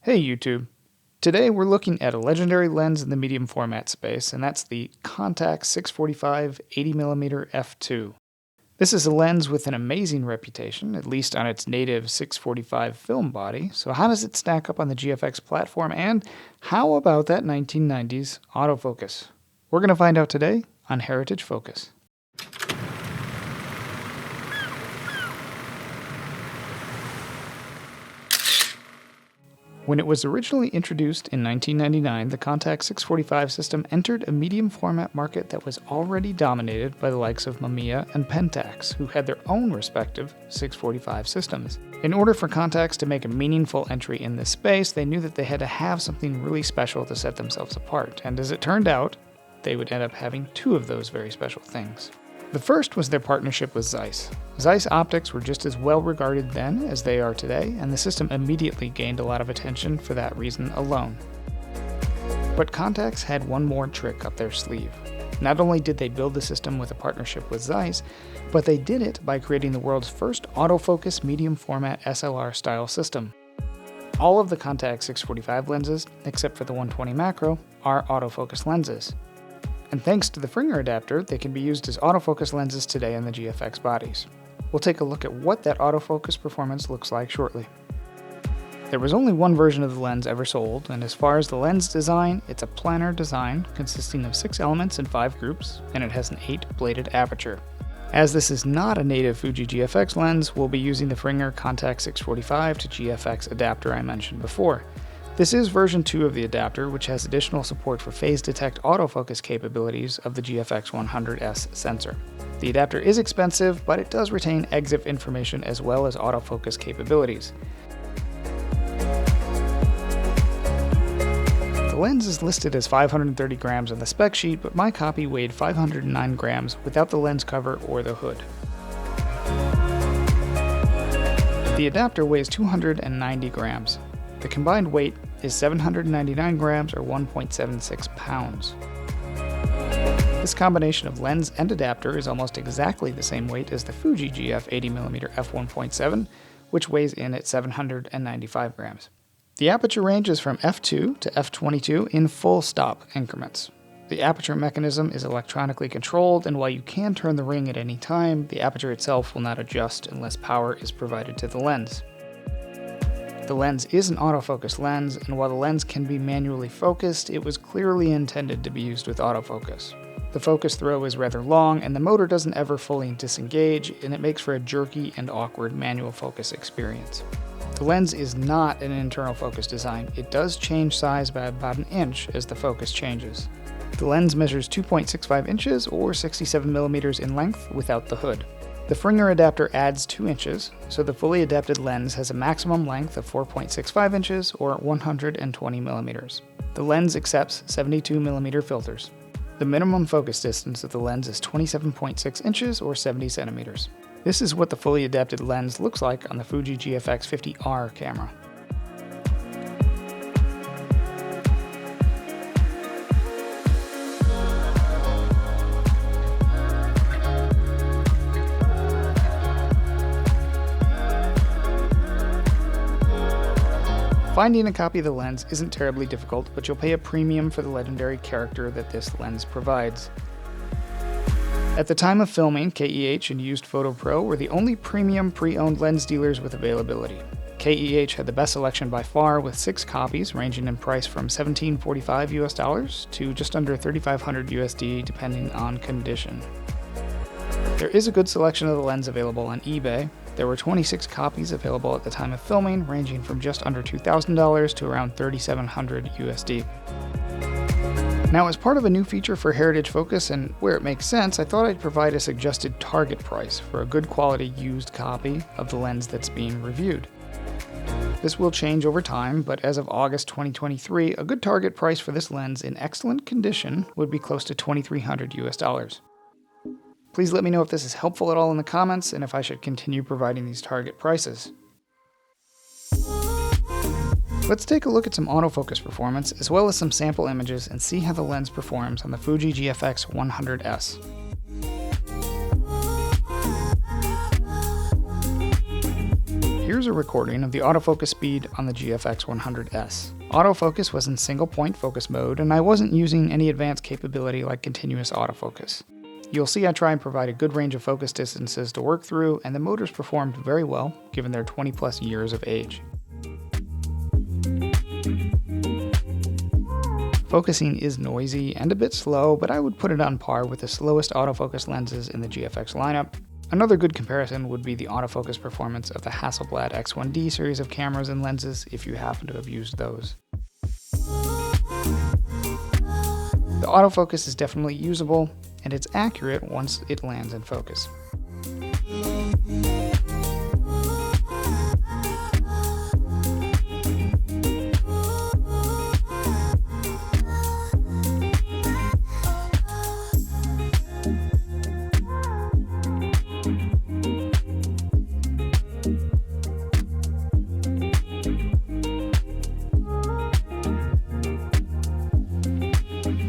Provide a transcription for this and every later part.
Hey YouTube! Today we're looking at a legendary lens in the medium format space, and that's the Contax 645 80mm f2. This is a lens with an amazing reputation, at least on its native 645 film body, so how does it stack up on the GFX platform, and how about that 1990s autofocus? We're going to find out today on Heritage Focus. When it was originally introduced in 1999, the Contax 645 system entered a medium format market that was already dominated by the likes of Mamiya and Pentax, who had their own respective 645 systems. In order for Contax to make a meaningful entry in this space, they knew that they had to have something really special to set themselves apart, and as it turned out, they would end up having two of those very special things. The first was their partnership with Zeiss. Zeiss optics were just as well regarded then as they are today, and the system immediately gained a lot of attention for that reason alone. But Contax had one more trick up their sleeve. Not only did they build the system with a partnership with Zeiss, but they did it by creating the world's first autofocus medium format SLR style system. All of the Contax 645 lenses, except for the 120 macro, are autofocus lenses. And thanks to the Fringer Adapter, they can be used as autofocus lenses today in the GFX bodies. We'll take a look at what that autofocus performance looks like shortly. There was only one version of the lens ever sold, and as far as the lens design, it's a planar design consisting of 6 elements in 5 groups, and it has an 8-bladed aperture. As this is not a native Fuji GFX lens, we'll be using the Fringer Contax 645 to GFX adapter I mentioned before. This is version 2 of the adapter, which has additional support for phase detect autofocus capabilities of the GFX 100S sensor. The adapter is expensive, but it does retain EXIF information as well as autofocus capabilities. The lens is listed as 530 grams on the spec sheet, but my copy weighed 509 grams without the lens cover or the hood. The adapter weighs 290 grams. The combined weight is 799 grams or 1.76 pounds. This combination of lens and adapter is almost exactly the same weight as the Fuji GF 80mm f1.7, which weighs in at 795 grams. The aperture ranges from f2 to f22 in full stop increments. The aperture mechanism is electronically controlled, and while you can turn the ring at any time, the aperture itself will not adjust unless power is provided to the lens. The lens is an autofocus lens, and while the lens can be manually focused, it was clearly intended to be used with autofocus. The focus throw is rather long, and the motor doesn't ever fully disengage, and it makes for a jerky and awkward manual focus experience. The lens is not an internal focus design. It does change size by about an inch as the focus changes. The lens measures 2.65 inches or 67mm in length without the hood. The Fringer Adapter adds 2 inches, so the fully adapted lens has a maximum length of 4.65 inches or 120mm. The lens accepts 72mm filters. The minimum focus distance of the lens is 27.6 inches or 70 centimeters. This is what the fully adapted lens looks like on the Fuji GFX 50R camera. Finding a copy of the lens isn't terribly difficult, but you'll pay a premium for the legendary character that this lens provides. At the time of filming, KEH and Used Photo Pro were the only premium pre-owned lens dealers with availability. KEH had the best selection by far, with 6 copies ranging in price from $1,745 US to just under $3,500 USD depending on condition. There is a good selection of the lens available on eBay. There were 26 copies available at the time of filming, ranging from just under $2,000 to around $3,700 USD. Now, as part of a new feature for Heritage Focus, and where it makes sense, I thought I'd provide a suggested target price for a good quality used copy of the lens that's being reviewed. This will change over time, but as of August 2023, a good target price for this lens in excellent condition would be close to $2,300 US. Please let me know if this is helpful at all in the comments, and if I should continue providing these target prices. Let's take a look at some autofocus performance, as well as some sample images, and see how the lens performs on the Fuji GFX 100S. Here's here's a recording of the autofocus speed on the GFX 100S. Autofocus was in single point focus mode, and I wasn't using any advanced capability like continuous autofocus. You'll see I try and provide a good range of focus distances to work through, and the motors performed very well given their 20 plus years of age. Focusing is noisy and a bit slow, but I would put it on par with the slowest autofocus lenses in the GFX lineup. Another good comparison would be the autofocus performance of the Hasselblad X1D series of cameras and lenses if you happen to have used those. The autofocus is definitely usable, and it's accurate once it lands in focus.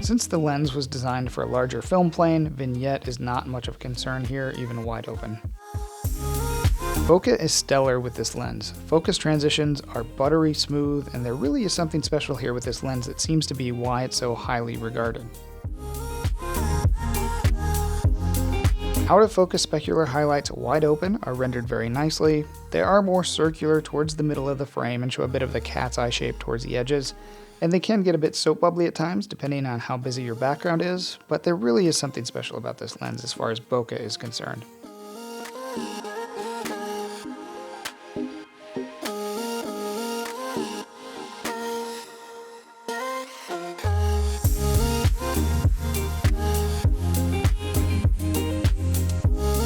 Since the lens was designed for a larger film plane, vignette is not much of a concern here, even wide open. Bokeh is stellar with this lens. Focus transitions are buttery smooth, and there really is something special here with this lens that seems to be why it's so highly regarded. Out of focus specular highlights wide open are rendered very nicely. They are more circular towards the middle of the frame and show a bit of the cat's eye shape towards the edges. And they can get a bit soap bubbly at times, depending on how busy your background is, but there really is something special about this lens as far as bokeh is concerned.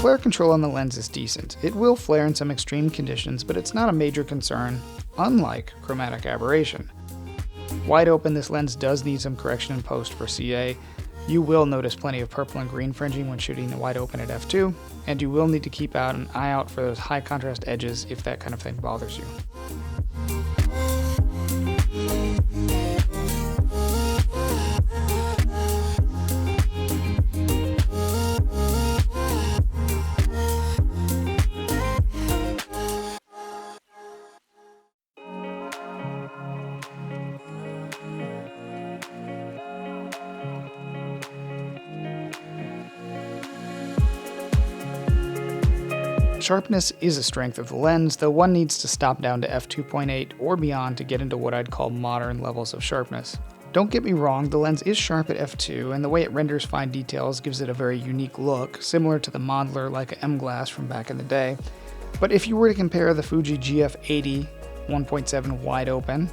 Flare control on the lens is decent. It will flare in some extreme conditions, but it's not a major concern, unlike chromatic aberration. Wide open, this lens does need some correction in post for CA. You will notice plenty of purple and green fringing when shooting the wide open at f2, and you will need to keep an eye out for those high contrast edges if that kind of thing bothers you. Sharpness is a strength of the lens, though one needs to stop down to f2.8 or beyond to get into what I'd call modern levels of sharpness. Don't get me wrong, the lens is sharp at f2, and the way it renders fine details gives it a very unique look, similar to the modeler Leica M glass from back in the day. But if you were to compare the Fuji GF80 1.7 wide open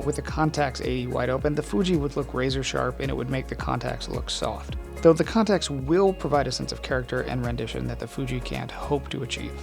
with the Contax 80 wide open, the Fuji would look razor sharp and it would make the Contax look soft. Though the Contax will provide a sense of character and rendition that the Fuji can't hope to achieve.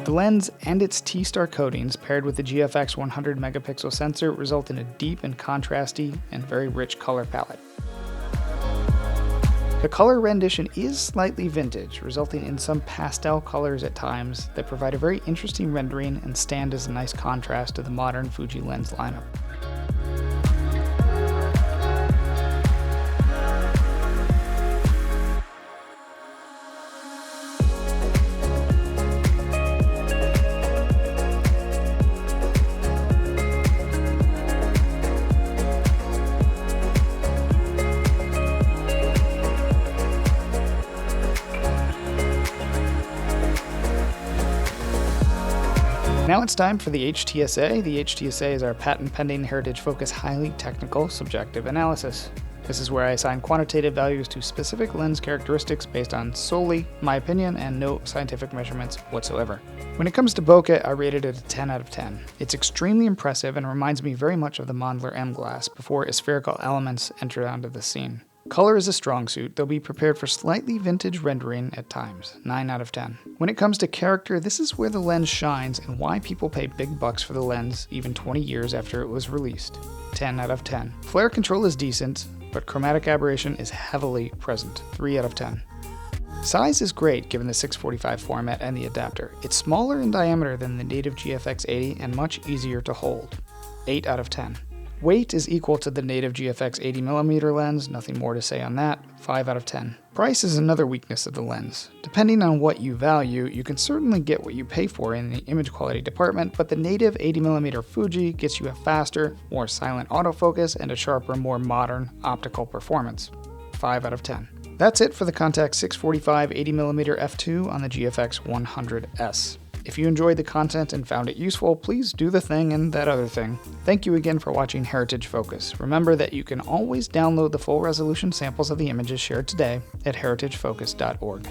The lens and its T-star coatings paired with the GFX 100 megapixel sensor result in a deep and contrasty and very rich color palette. The color rendition is slightly vintage, resulting in some pastel colors at times that provide a very interesting rendering and stand as a nice contrast to the modern Fuji lens lineup. Now it's time for the HTSA. The HTSA is our patent-pending heritage focus highly technical subjective analysis. This is where I assign quantitative values to specific lens characteristics based on solely my opinion and no scientific measurements whatsoever. When it comes to bokeh, I rated it a 10 out of 10. It's extremely impressive and reminds me very much of the modeler M glass before spherical elements entered onto the scene. Color is a strong suit, though be prepared for slightly vintage rendering at times, 9 out of 10. When it comes to character, this is where the lens shines and why people pay big bucks for the lens even 20 years after it was released, 10 out of 10. Flare control is decent, but chromatic aberration is heavily present, 3 out of 10. Size is great given the 645 format and the adapter. It's smaller in diameter than the native GFX 80 and much easier to hold. 8 out of 10. Weight is equal to the native GFX 80mm lens, nothing more to say on that, 5 out of 10. Price is another weakness of the lens. Depending on what you value, you can certainly get what you pay for in the image quality department, but the native 80mm Fuji gets you a faster, more silent autofocus and a sharper, more modern optical performance. 5 out of 10. That's it for the Contax 645 80mm f2 on the GFX 100S. If you enjoyed the content and found it useful, please do the thing and that other thing. Thank you again for watching Heritage Focus. Remember that you can always download the full resolution samples of the images shared today at heritagefocus.org.